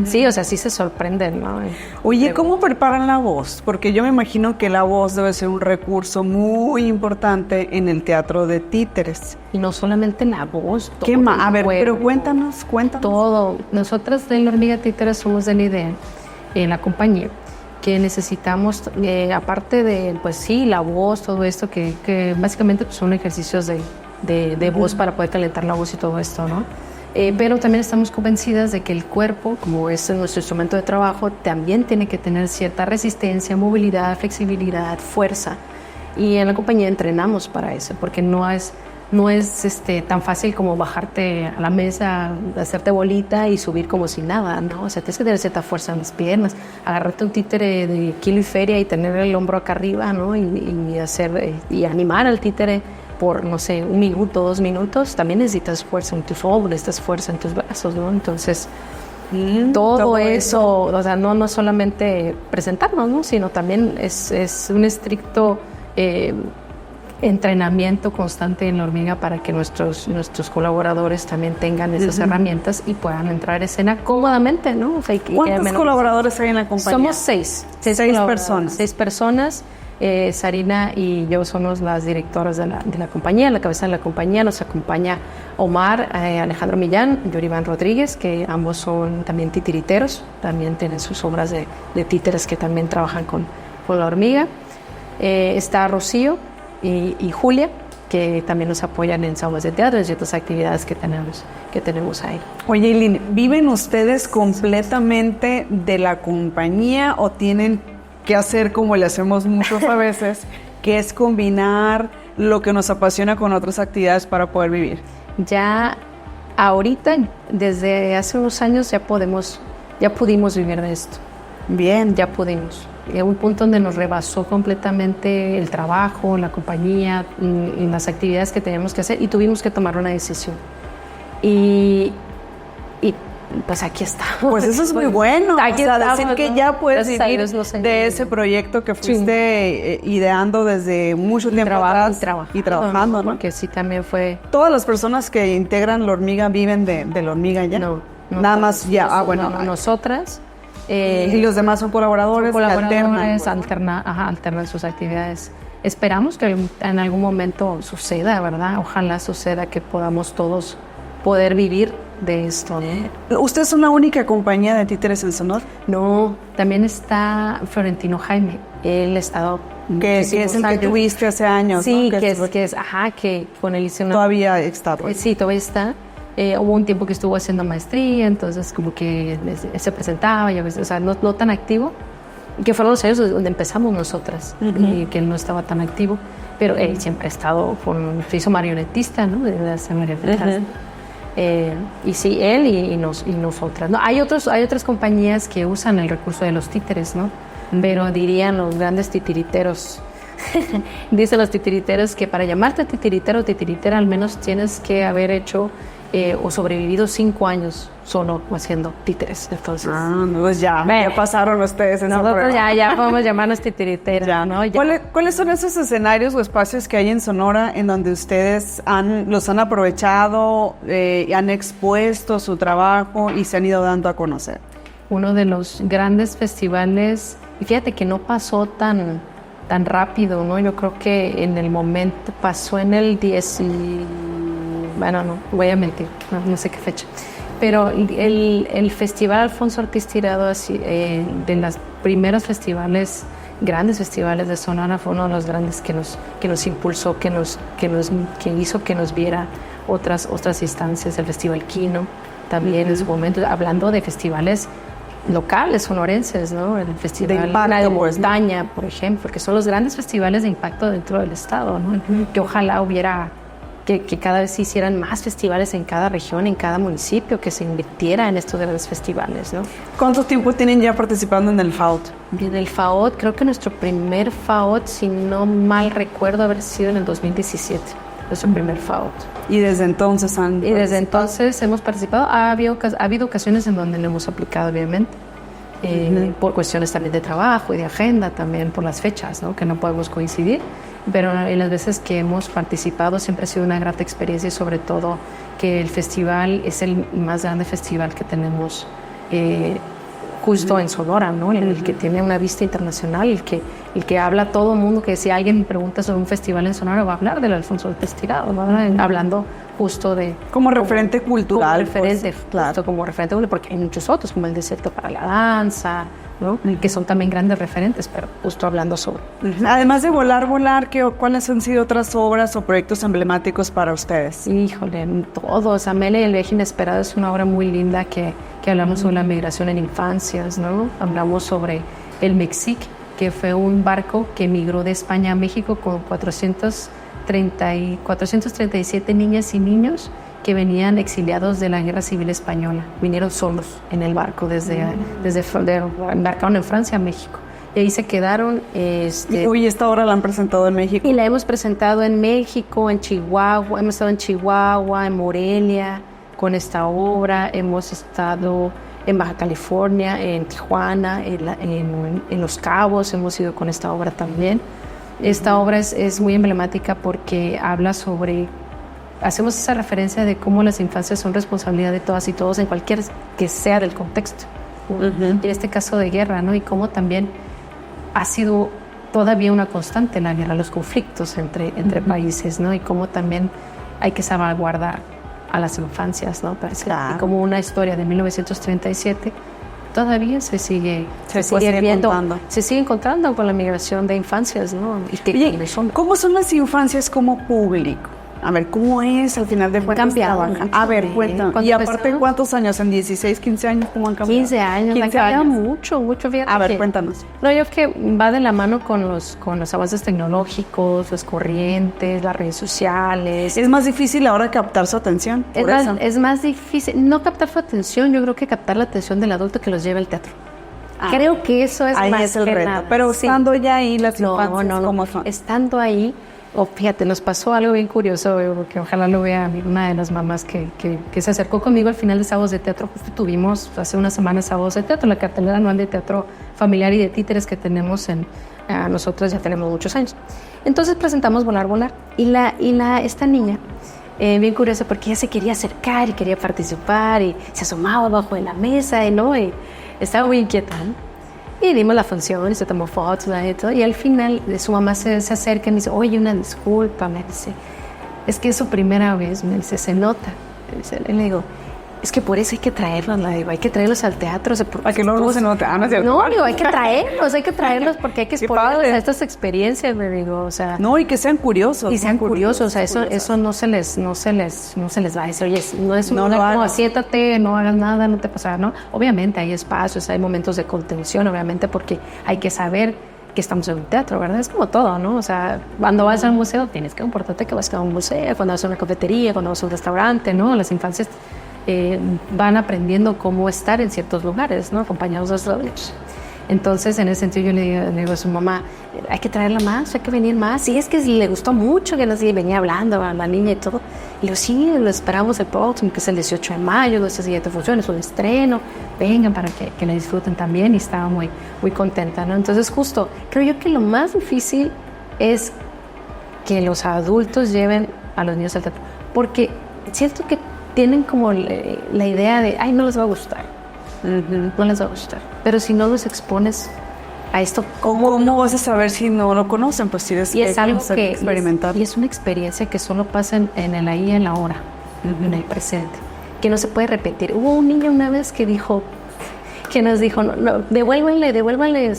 sí, o sea, sí se sorprenden, ¿no? Oye, ¿cómo preparan la voz? Porque yo me imagino que la voz debe ser un recurso muy importante en el teatro de títeres. Y no solamente la voz. ¿Qué más? A ver, pero cuéntanos. Todo. Nosotras de La Hormiga Títeres somos de la idea, en la compañía, que necesitamos, aparte de, pues sí, la voz, todo esto, que básicamente pues, son ejercicios de voz para poder calentar la voz y todo esto, ¿no? Pero también estamos convencidas de que el cuerpo, como es nuestro instrumento de trabajo, también tiene que tener cierta resistencia, movilidad, flexibilidad, fuerza. Y en la compañía entrenamos para eso, porque no es tan fácil como bajarte a la mesa, hacerte bolita y subir como si nada, ¿no? O sea, tienes que tener cierta fuerza en las piernas, agarrarte un títere de kilo y feria y tener el hombro acá arriba, ¿no? Y animar al títere por, no sé, 1 minuto, 2 minutos, también necesitas fuerza en tus hombros, necesitas fuerza en tus brazos, ¿no? Entonces, todo eso, o sea, no solamente presentarnos, ¿no? Sino también es un estricto entrenamiento constante en La Hormiga para que nuestros colaboradores también tengan esas herramientas y puedan entrar a escena cómodamente, ¿no? O sea, ¿cuántos colaboradores hay en la compañía? Somos 6 personas. 6 personas. Sarina y yo somos las directoras de la compañía, la cabeza de la compañía. Nos acompaña Omar, Alejandro Millán, Yoribán Rodríguez, que ambos son también titiriteros, también tienen sus obras de títeres que también trabajan con La Hormiga. Está Rocío y Julia, que también nos apoyan en salas de teatro y ciertas actividades que tenemos ahí. Oye, Eileen, ¿viven ustedes completamente de la compañía o tienen que hacer como le hacemos muchos a veces, que es combinar lo que nos apasiona con otras actividades para poder vivir? Ya ahorita, desde hace unos años, ya pudimos vivir de esto. Bien. Ya pudimos. Llegó un punto donde nos rebasó completamente el trabajo, la compañía, y las actividades que teníamos que hacer y tuvimos que tomar una decisión. Y pues aquí está. Pues eso es muy bueno. Aquí estamos, decir que ¿no? ya puedes Gracias a vivir Dios de ese proyecto que fuiste ideando desde mucho tiempo atrás y trabajando, ¿no? Porque sí también fue... Todas las personas que integran La Hormiga viven de La Hormiga ya. No, nada más ya. Bueno, nosotras. Y los demás son colaboradores, que alternan sus actividades. Esperamos que en algún momento suceda, ¿verdad? Ojalá suceda que podamos todos poder vivir de esto, ¿no? ¿Usted es una única compañía de títeres en Sonora? No, también está Florentino Jaime. Él ha estado... Que es el que tuviste hace años, sí, ¿no? que con él hice una... Todavía está. Pues. Sí, todavía está. Hubo un tiempo que estuvo haciendo maestría, entonces como que se presentaba y a veces, o sea, no tan activo, que fueron los años donde empezamos nosotras, y que él no estaba tan activo, pero él siempre ha estado, se hizo marionetista, ¿no? De hacer marionetas. Y sí, él y nosotras, ¿no? Hay otras compañías que usan el recurso de los títeres, ¿no? Pero dirían los grandes titiriteros, dicen los titiriteros que para llamarte titiritero o titiritera al menos tienes que haber hecho o sobrevivido 5 años solo haciendo títeres. Entonces, pues ya pasaron ustedes en nosotros ya podemos llamarnos titiriteras, ¿no? ¿Cuáles son esos escenarios o espacios que hay en Sonora en donde ustedes los han aprovechado, han expuesto su trabajo y se han ido dando a conocer? Uno de los grandes festivales, y fíjate que no pasó tan rápido, ¿no? Yo creo que en el momento pasó en el 10 bueno, no, voy a mentir, no sé qué fecha. Pero el Festival Alfonso Ortiz Tirado, de los primeros festivales, grandes festivales de Sonora, fue uno de los grandes que nos impulsó, que hizo que nos viera otras instancias. El Festival Quino, también en su momento, hablando de festivales locales sonorenses, ¿no? El Festival de Montaña, por ejemplo, que son los grandes festivales de impacto dentro del estado, ¿no? Que ojalá hubiera... Que cada vez se hicieran más festivales en cada región, en cada municipio, que se invirtiera en estos grandes festivales, ¿no? ¿Cuánto tiempo tienen ya participando en el FAOT? En el FAOT, creo que nuestro primer FAOT, si no mal recuerdo, haber sido en el 2017, nuestro primer FAOT. ¿Y desde entonces hemos participado? Ha habido ocasiones en donde lo hemos aplicado, obviamente, por cuestiones también de trabajo y de agenda, también por las fechas, ¿no? Que no podemos coincidir. Pero en las veces que hemos participado siempre ha sido una grata experiencia y sobre todo que el festival es el más grande festival que tenemos justo en Sonora, ¿no? El que tiene una vista internacional, el que habla todo el mundo, que si alguien pregunta sobre un festival en Sonora va a hablar del Alfonso Ortiz Tirado, ¿no? Hablando justo de... Como referente cultural. Como referente, porque hay muchos otros, como el Desierto para la Danza, ¿no? Que son también grandes referentes, pero justo hablando sobre... Además de Volar, ¿cuáles han sido otras obras o proyectos emblemáticos para ustedes? Híjole, todos. Amelia y el viaje inesperado es una obra muy linda que hablamos sobre la migración en infancias, ¿no? Hablamos sobre el Mexic, que fue un barco que migró de España a México con 437 niñas y niños que venían exiliados de la Guerra Civil Española. Vinieron solos en el barco, embarcaron en Francia a México. Y ahí se quedaron. Y esta obra la han presentado en México. Y la hemos presentado en México, en Chihuahua. Hemos estado en Chihuahua, en Morelia, con esta obra. Hemos estado en Baja California, en Tijuana, en Los Cabos. Hemos ido con esta obra también. Esta obra es muy emblemática porque habla sobre... Hacemos esa referencia de cómo las infancias son responsabilidad de todas y todos en cualquier que sea del contexto. Y en este caso de guerra, ¿no? Y cómo también ha sido todavía una constante la guerra, los conflictos entre países, ¿no? Y cómo también hay que salvaguardar a las infancias, ¿no? Claro. Y como una historia de 1937 todavía se sigue viendo, se sigue encontrando con la migración de infancias, ¿no? ¿Cómo son las infancias como público? A ver, ¿cómo es al final de cuentas trabajar? A ver, cuéntame. Y aparte, ¿cuántos años? ¿En 16, 15 años? ¿Cómo han cambiado? 15 años. 15 años. Mucho. Fíjate. A ver, cuéntanos. No, yo creo que va de la mano con los avances tecnológicos, las corrientes, las redes sociales. ¿Es más difícil ahora captar su atención? Es más difícil, no captar su atención, yo creo que captar la atención del adulto que los lleva al teatro. Creo que eso es ahí más es el que reto. nada. Pero estando ya ahí, las infancias, ¿cómo son? Estando ahí, fíjate, nos pasó algo bien curioso, que ojalá lo vea una de las mamás que se acercó conmigo al final de Sábados de Teatro. Justo tuvimos hace unas semanas Sábados de Teatro, la cartelera anual de teatro familiar y de títeres que tenemos nosotros ya tenemos muchos años. Entonces presentamos Volar, Volar. Y esta niña, bien curiosa, porque ella se quería acercar y quería participar y se asomaba abajo de la mesa y estaba muy inquieta, ¿no? Y dimos la función y se tomó fotos y todo. Y al final su mamá se acerca y me dice, oye, una disculpa, me dice, es que es su primera vez, me dice, se nota. Y le digo, es que por eso hay que traerlos, hay que traerlos al teatro. Para que no se note. No, digo, hay que traerlos porque hay que exponerlos a estas experiencias, me digo, o sea. No, y que sean curiosos. Y sean curiosos, o sea, eso no se les va a decir, oye, no es como siéntate, no hagas nada, no te pasa, ¿no? Obviamente hay espacios, hay momentos de contención, obviamente, porque hay que saber que estamos en un teatro, ¿verdad? Es como todo, ¿no? O sea, cuando vas a un museo tienes que comportarte que vas a un museo, cuando vas a una cafetería, cuando vas a un restaurante, ¿no? Las infancias van aprendiendo cómo estar en ciertos lugares, ¿no? Acompañados de los adultos. Entonces, en ese sentido, yo le digo a su mamá, hay que traerla más, hay que venir más. Y es que le gustó mucho que nos venía hablando a la niña y todo. Y le digo, sí, lo esperamos el próximo, que es el 18 de mayo, nuestra siguiente función, es un estreno. Vengan para que la disfruten también. Y estaba muy, muy contenta, ¿no? Entonces, justo, creo yo que lo más difícil es que los adultos lleven a los niños al teatro. Porque siento que tienen como la idea de, ay, no les va a gustar. No les va a gustar. Pero si no los expones a esto, ¿cómo vas a saber si no lo conocen? Pues tienes que algo que experimentar. Y es una experiencia que solo pasa en el ahí y en la ahora, en el presente, que no se puede repetir. Hubo un niño una vez que nos dijo, no, devuélvanle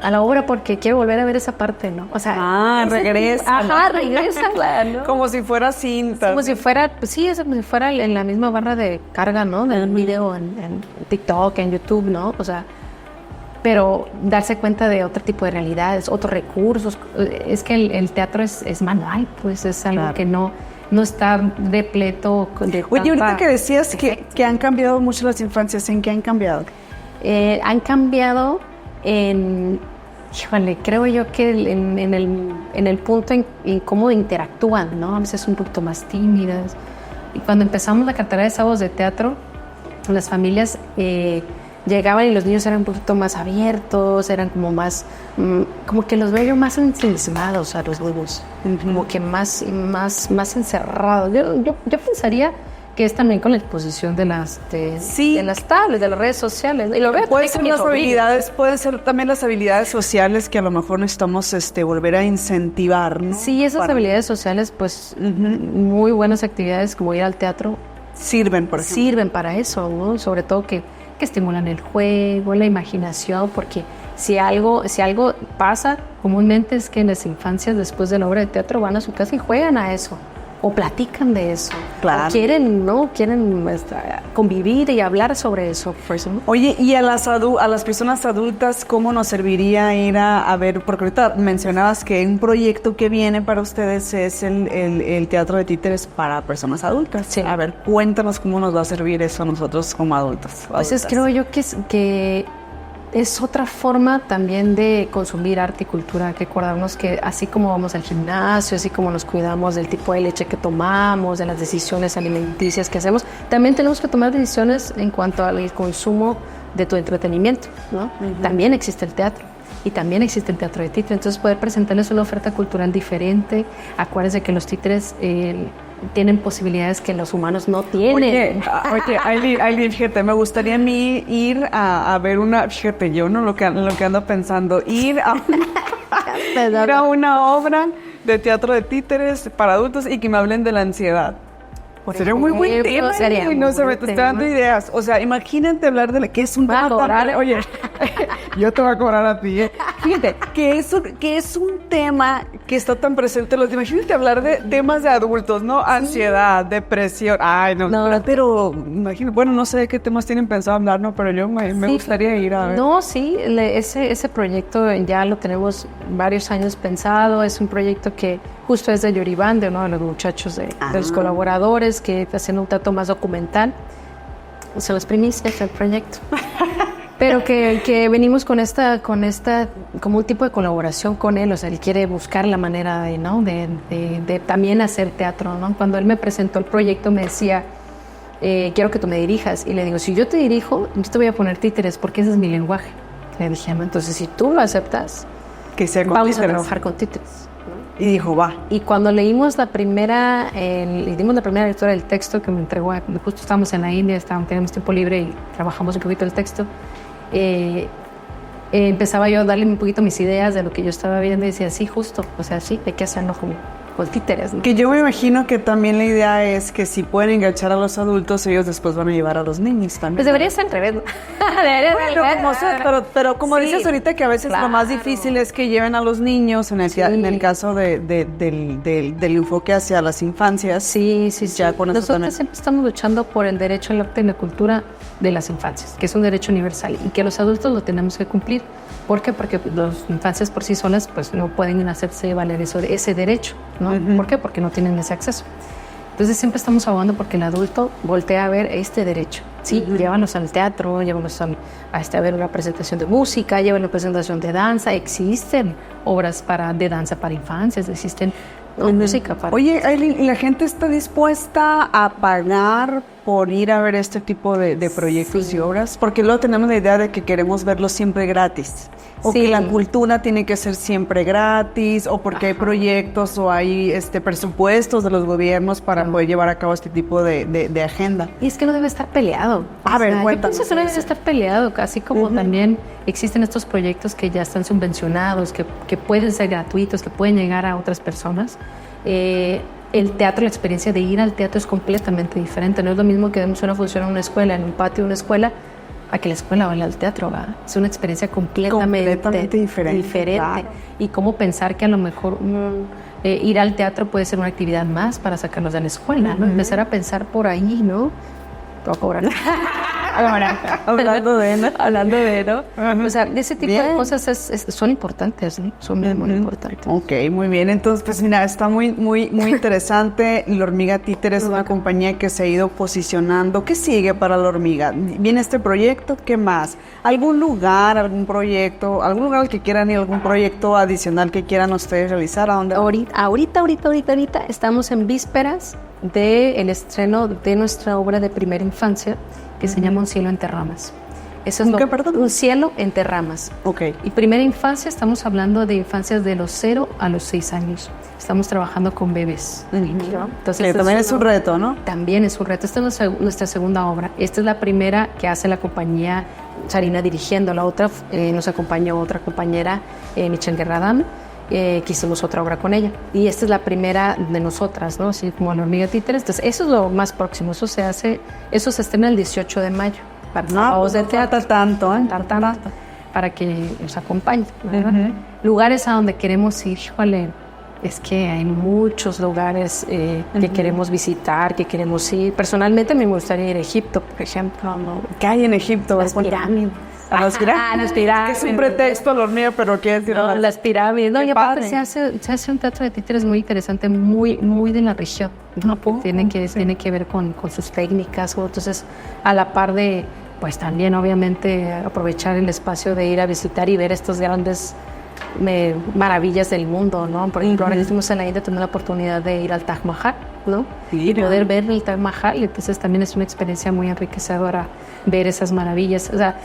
a la obra porque quiero volver a ver esa parte, ¿no? O sea, regresa. ¿no? Como si fuera cinta. Como si fuera, pues sí, es como si fuera en la misma barra de carga, ¿no? De un video en TikTok, en YouTube, ¿no? O sea, pero darse cuenta de otro tipo de realidades, otros recursos. Es que el teatro es manual, pues es algo que no está repleto de... Oye, ahorita que decías que han cambiado mucho las infancias, ¿en qué han cambiado? Han cambiado creo yo que en el punto en cómo interactúan, ¿no? A veces un poquito más tímidas. Y cuando empezamos la cartelera de Sábados de Teatro, las familias llegaban y los niños eran un poquito más abiertos, eran como más, como que los veo yo más ensimismados a los niños, como que más encerrados. Yo pensaría que es también con la exposición de las tablets, de las redes sociales. Y lo veo pueden ser también las habilidades sociales que a lo mejor necesitamos volver a incentivar, ¿no? Sí, esas habilidades sociales, pues, muy buenas actividades como ir al teatro. Sirven para eso, ¿no? Sobre todo que estimulan el juego, la imaginación, porque si algo pasa comúnmente es que en las infancias, después de la obra de teatro, van a su casa y juegan a eso. O platican de eso, claro. O quieren convivir y hablar sobre eso. Oye, y a las personas adultas, ¿cómo nos serviría ir a ver? Porque ahorita mencionabas que un proyecto que viene para ustedes es el teatro de títeres para personas adultas. Sí. A ver, cuéntanos cómo nos va a servir eso a nosotros como adultos. Pues creo yo que es otra forma también de consumir arte y cultura. Hay que acordarnos que así como vamos al gimnasio, así como nos cuidamos del tipo de leche que tomamos, de las decisiones alimenticias que hacemos, también tenemos que tomar decisiones en cuanto al consumo de tu entretenimiento, ¿no? También existe el teatro. Y también existe el teatro de títeres. Entonces, poder presentarles una oferta cultural diferente. Acuérdense que los títeres tienen posibilidades que los humanos no tienen. Oye, Aileen, fíjate, me gustaría a mí ir a ver fíjate, yo no lo que ando pensando, ir a una obra de teatro de títeres para adultos y que me hablen de la ansiedad. Sería muy buen tema. No se me te estoy dando ideas. O sea, imagínate hablar de que es un tema tan... Oye, yo te voy a cobrar a ti. Fíjate, que es un tema que está tan presente. Imagínate hablar de temas de adultos, ¿no? Ansiedad, depresión. Ay, no. Pero imagínate, bueno, no sé de qué temas tienen pensado hablar, ¿no? Pero yo me gustaría ir a ver. No, sí, ese proyecto ya lo tenemos varios años pensado. Es un proyecto que justo es de Yoribán, de uno de los muchachos de los colaboradores, que hacen un trato más documental. Son las primicias del proyecto. Pero que venimos con esta, como un tipo de colaboración con él, o sea, él quiere buscar la manera de, ¿no? de también hacer teatro, ¿no? Cuando él me presentó el proyecto me decía, quiero que tú me dirijas, y le digo, si yo te dirijo, yo te voy a poner títeres, porque ese es mi lenguaje. Le dije, entonces si tú lo aceptas, que sea con vamos títeres. a trabajar con títeres. Y dijo, va. Y cuando leímos la primera lectura del texto que me entregó, justo estábamos en la India, teníamos tiempo libre y trabajamos un poquito el texto, empezaba yo a darle un poquito mis ideas de lo que yo estaba viendo y decía, sí, justo, o sea, sí, hay que hacerlo con títeres, ¿no? Que yo me imagino que también la idea es que si pueden enganchar a los adultos, ellos después van a llevar a los niños también. Pues debería ser al revés, ¿no? Pero como sí, dices ahorita que a veces lo más difícil es que lleven a los niños, en el caso del enfoque hacia las infancias. Sí. Ya con eso Nosotros también. siempre estamos luchando por el derecho al arte y la cultura de las infancias, que es un derecho universal y que los adultos lo tenemos que cumplir. ¿Por qué? Porque las infancias por sí solas pues no pueden hacerse valer ese derecho, ¿no? Uh-huh. ¿Por qué? Porque no tienen ese acceso. Entonces siempre estamos abogando porque el adulto voltea a ver este derecho. Sí, uh-huh. Llévanos al teatro, llévanos a ver una presentación de música, llévanos a una presentación de danza. Existen obras de danza para infancias, existen música para... Oye, Aileen, ¿y la gente está dispuesta a pagar por ir a ver este tipo de proyectos y obras? Porque luego tenemos la idea de que queremos verlos siempre gratis. O que la cultura tiene que ser siempre gratis, o porque hay proyectos o hay presupuestos de los gobiernos para poder llevar a cabo este tipo de agenda. Y es que no debe estar peleado. A ver, cuéntanos. Yo pienso que no debe estar peleado, casi como también existen estos proyectos que ya están subvencionados, que pueden ser gratuitos, que pueden llegar a otras personas. El teatro, la experiencia de ir al teatro es completamente diferente. No es lo mismo que demos una función en una escuela, en un patio de una escuela, a que la escuela vaya al teatro, ¿va? Es una experiencia completamente diferente. Claro. Y cómo pensar que a lo mejor ir al teatro puede ser una actividad más para sacarlos de la escuela, ¿no? Empezar a pensar por ahí, ¿no? Te voy a cobrar. Hablando de, ¿no? Uh-huh. O sea, ese tipo de cosas son importantes, ¿no? Son muy importantes. Ok, muy bien. Entonces, pues mira, está muy interesante. La Hormiga Títere es una compañía que se ha ido posicionando. ¿Qué sigue para La Hormiga? Viene este proyecto, ¿qué más? ¿Algún lugar, algún proyecto, algún lugar al que quieran ir, algún proyecto adicional que quieran ustedes realizar? ¿A dónde? Ahorita estamos en vísperas del estreno de nuestra obra de primera infancia, que se llama Un cielo entre ramas. Eso es Un cielo entre ramas. Okay. Y primera infancia, estamos hablando de infancias de los 0 a los 6 años. Estamos trabajando con bebés. ¿No? Entonces, también es un reto, ¿no? También es un reto. Esta es nuestra segunda obra. Esta es la primera que hace la compañía Sarina dirigiendo. La otra nos acompañó otra compañera, Michelle Guerradam, que hicimos otra obra con ella. Y esta es la primera de nosotras, ¿no? Así como La Hormiga Títere. Entonces, eso es lo más próximo. Eso se estrena el 18 de mayo. Para que nos acompañen, ¿verdad? Uh-huh. Lugares a donde queremos ir, híjole, es que hay muchos lugares que queremos visitar, que queremos ir. Personalmente me gustaría ir a Egipto, por ejemplo, ¿no? ¿Qué hay en Egipto? Las pirámides. Las pirámides. Que es un pretexto, la hormiga, pero ¿qué decir? No, las pirámides. No, y aparte se hace un teatro de títeres muy interesante, muy de la región. ¿No? Tiene que ver con sus técnicas. Entonces, a la par de, pues también obviamente aprovechar el espacio de ir a visitar y ver estos grandes maravillas del mundo, ¿no? Por ejemplo, ahora que estuvimos en la India, tuvimos la oportunidad de ir al Taj Mahal, ¿no? Y poder ver el Taj Mahal. Entonces también es una experiencia muy enriquecedora ver esas maravillas. O sea,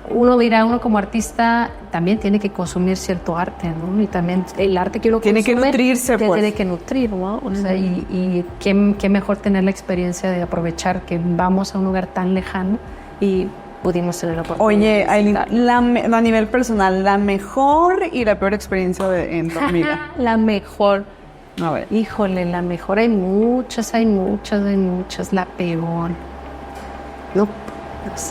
uno como artista también tiene que consumir cierto arte, ¿no? Y también el arte que uno tiene que nutrirse, pues. Tiene que nutrir, ¿no? O sea, y qué mejor tener la experiencia de aprovechar que vamos a un lugar tan lejano y pudimos tener la oportunidad. Oye, Aileen, a nivel personal, ¿la mejor y la peor experiencia en La Hormiga? La mejor. A ver. Híjole, la mejor. Hay muchas. La peor. No.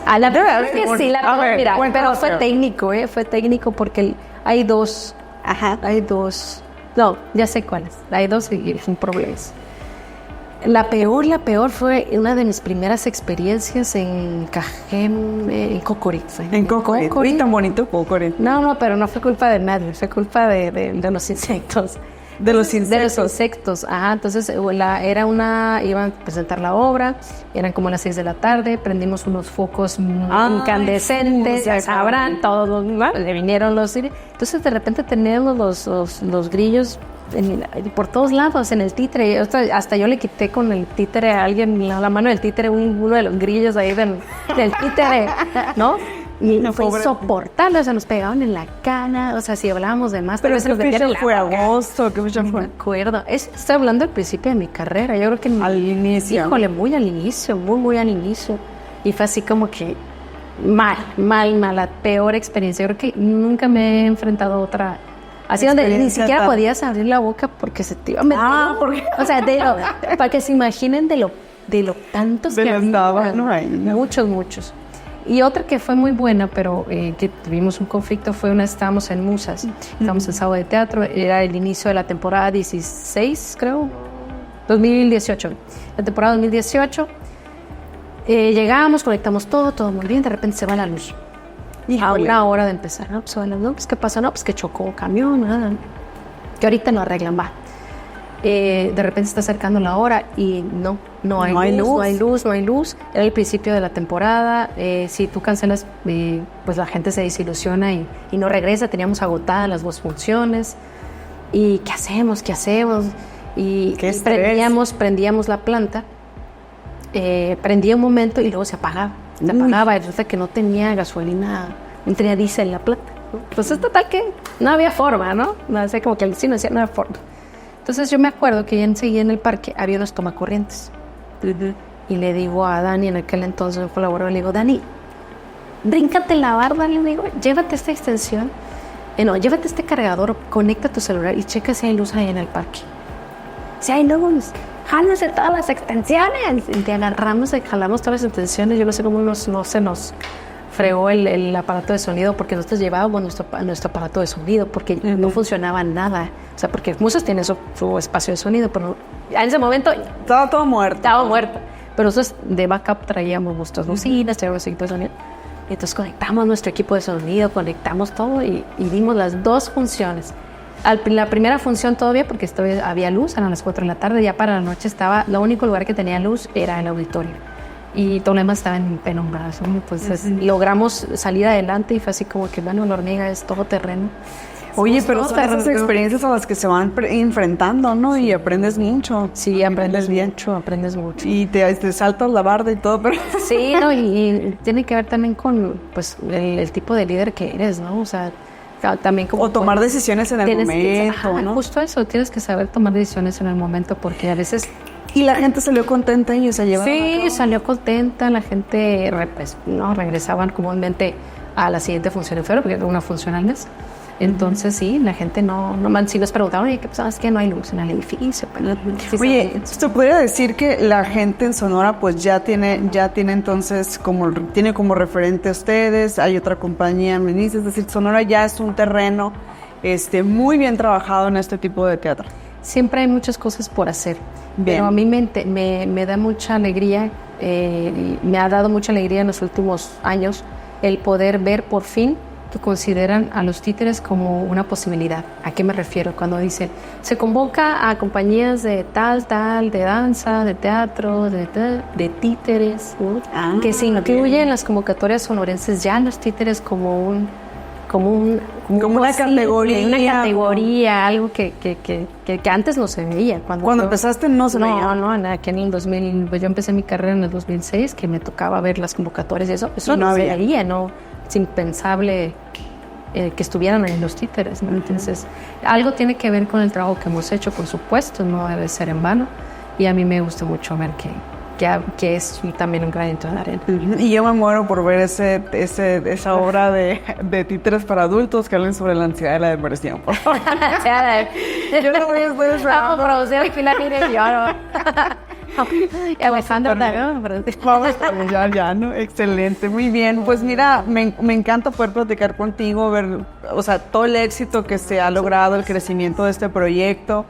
A la peor, sí, la peor. Mira, pero fue técnico porque hay dos. Ajá. Hay dos. No, ya sé cuáles. Hay dos y son problemas. La peor fue una de mis primeras experiencias en Cajeme, en Cocorit. En Cocorit. Uy, tan bonito Cocorit. No, pero no fue culpa de nadie, fue culpa de los insectos. De los insectos. De los insectos, ajá. Entonces, iban a presentar la obra, eran como las 6 de la tarde, prendimos unos focos incandescentes, ya sabrán, todos, ¿no? Le vinieron los... Entonces, de repente teníamos los grillos por todos lados en el títere. Hasta yo le quité con el títere a alguien, la mano del títere, uno de los grillos ahí del títere, ¿no? Y no fue insoportable, o sea, nos pegaban en la cara, o sea, si hablábamos de más, pero tal vez ¿qué fue agosto? ¿Qué fecha fue? No me acuerdo. Estoy hablando al principio de mi carrera, yo creo que al inicio. Híjole, muy al inicio, muy al inicio. Y fue así como que mal, la peor experiencia. Yo creo que nunca me he enfrentado a otra. Así donde ni siquiera podías abrir la boca porque se te iba a meter. O sea, para que se imaginen de lo tantos que había. Muchos. Y otra que fue muy buena, pero que tuvimos un conflicto, fue estábamos en Musas, estábamos en sábado de teatro, era el inicio de la temporada 16, creo, 2018, la temporada 2018. Llegamos, conectamos todo muy bien, de repente se va la luz. A una hora de empezar, ¿no? Pues, bueno, pues, ¿qué pasa? No, pues que chocó un camión, nada. Que ahorita no arreglan, va. De repente se está acercando la hora y no hay luz. Era el principio de la temporada. Si tú cancelas, pues la gente se desilusiona y no regresa. Teníamos agotadas las 2 funciones. ¿Y qué hacemos? Y prendíamos la planta. Prendía un momento y luego se apagaba. Y resulta que no tenía gasolina, no tenía diésel en la planta, ¿no? Entonces, total que no había forma, ¿no? No sé, como que el vecino decía, no había forma. Entonces, yo me acuerdo que ya enseguida en el parque había unos tomacorrientes. Y le digo a Dani, en aquel entonces, un colaborador, le digo, Dani, bríncate la barda, le digo, llévate esta extensión, llévate este cargador, conecta tu celular y checa si hay luz ahí en el parque. Si hay luz, jálense todas las extensiones. Y te agarramos y jalamos todas las extensiones. Yo no sé cómo no se nos fregó el aparato de sonido, porque nosotros llevábamos nuestro aparato de sonido, porque no funcionaba nada. O sea, porque muchos tienen su espacio de sonido, pero en ese momento estaba todo muerto. Estaba muerto. Pero nosotros de backup traíamos nuestras bocinas, traíamos equipo de sonido. Y entonces conectamos nuestro equipo de sonido, conectamos todo y dimos las 2 funciones. La primera función todavía, porque había luz, eran las 4 de la tarde, ya para la noche lo único lugar que tenía luz era el auditorio. Y todo lo demás estaba en penumbras, ¿no? Entonces logramos salir adelante y fue así como que, bueno, la hormiga es todo terreno. Oye, pero son esas experiencias a las que se van enfrentando, ¿no? Y aprendes mucho. Sí, aprendes mucho. Y te saltas la barda y todo, pero... Sí, no, y tiene que ver también con, pues, el tipo de líder que eres, ¿no? O sea, también como... O tomar decisiones en el momento, ¿no? Justo eso, tienes que saber tomar decisiones en el momento, porque a veces... Y la gente salió contenta y se llevaba. Sí, salió contenta, la gente regresaban comúnmente a la siguiente función en febrero, porque era una función al mes. Entonces, sí, la gente sí nos preguntaban, oye, ¿qué pasa? Es que no hay luz en el edificio. Oye, ¿se podría decir que la gente en Sonora pues ya tiene entonces tiene como referente a ustedes? Hay otra compañía, me dice, es decir, Sonora ya es un terreno muy bien trabajado en este tipo de teatro. Siempre hay muchas cosas por hacer, pero a mí me da mucha alegría, me ha dado mucha alegría en los últimos años el poder ver por fin que consideran a los títeres como una posibilidad. ¿A qué me refiero? Cuando dicen, se convoca a compañías de tal, de danza, de teatro, de títeres, ¿no? Que se incluyen en las convocatorias sonorenses ya los títeres como una categoría, algo que antes no se veía. Cuando empezaste no se veía. No, aquí en el 2000, pues yo empecé mi carrera en el 2006, que me tocaba ver las convocatorias y eso no se veía, ¿no? Es impensable que estuvieran en los títeres, ¿no? Entonces, algo tiene que ver con el trabajo que hemos hecho, por supuesto, no debe ser en vano, y a mí me gusta mucho ver que es también un granito de arena. Y yo me muero por ver esa obra de títeres para adultos que hablen sobre la ansiedad y la depresión, por favor. Yo no voy a estar esperando. Vamos a producir aquí la dirección. Vamos a ya, ¿no? Excelente, muy bien. Pues mira, me encanta poder platicar contigo, ver, o sea, todo el éxito que se ha logrado, el crecimiento de este proyecto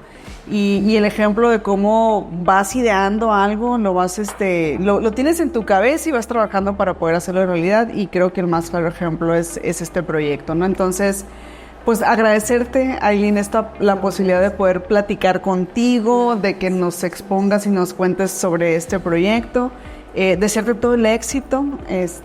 y el ejemplo de cómo vas ideando algo, lo tienes en tu cabeza y vas trabajando para poder hacerlo realidad, y creo que el más claro ejemplo es este proyecto, ¿no? Entonces, Pues agradecerte, Aylin, la posibilidad de poder platicar contigo, de que nos expongas y nos cuentes sobre este proyecto. Desearte todo el éxito,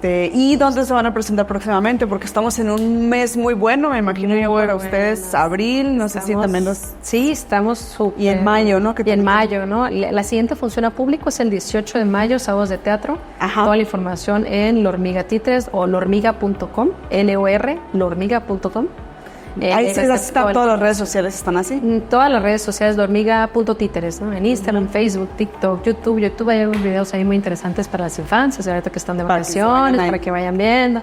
y dónde se van a presentar próximamente, porque estamos en un mes muy bueno, me imagino yo para ustedes, abril, no sé si también Sí, estamos súper... Y en mayo, ¿no? Y en mayo, ¿no? La siguiente función a público es el 18 de mayo, sábados de teatro. Ajá. Toda la información en La Hormiga Títeres o lormiga.com, lormiga.com. Ahí están todas las redes sociales, ¿están así? Todas las redes sociales de hormiga.títeres, ¿no? En Instagram, Facebook, TikTok, YouTube hay unos videos ahí muy interesantes para las infancias, ahorita que están de vacaciones, para que vayan viendo.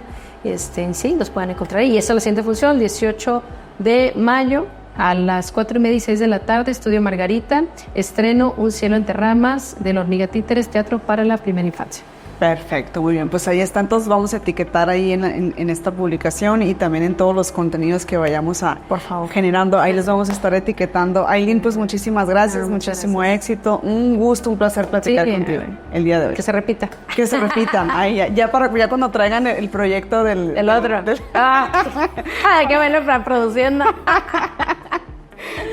Sí, los puedan encontrar. Y esa es la siguiente función, el 18 de mayo a las 4:30 y 6 de la tarde, Estudio Margarita, estreno Un cielo entre ramas de La Hormiga Títeres, teatro para la primera infancia. Perfecto, muy bien. Pues ahí está. Entonces vamos a etiquetar ahí en esta publicación y también en todos los contenidos que vayamos por favor, generando. Ahí les vamos a estar etiquetando. Aylin, pues muchísimas gracias, muchísimo éxito. Un gusto, un placer platicar contigo el día de hoy. Que se repita. Que se repitan. Ahí ya cuando traigan el proyecto del otro. Qué bueno para produciendo.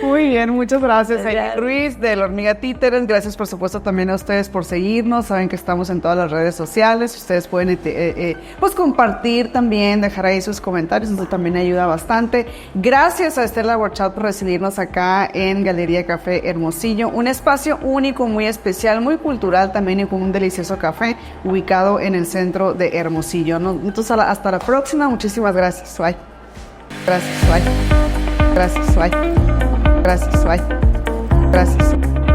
Muy bien, muchas gracias, Aylin Ruiz de La Hormiga Títeres. Gracias, por supuesto, también a ustedes por seguirnos. Saben que estamos en todas las redes sociales. Ustedes pueden pues compartir también, dejar ahí sus comentarios. Eso también ayuda bastante. Gracias a Estela Borchat por recibirnos acá en Galería Café Hermosillo. Un espacio único, muy especial, muy cultural también, y con un delicioso café ubicado en el centro de Hermosillo, ¿no? Entonces, hasta la próxima. Muchísimas gracias. Bye. Gracias. Bye. Gracias. Bye. Gracias. Bye. Gracias.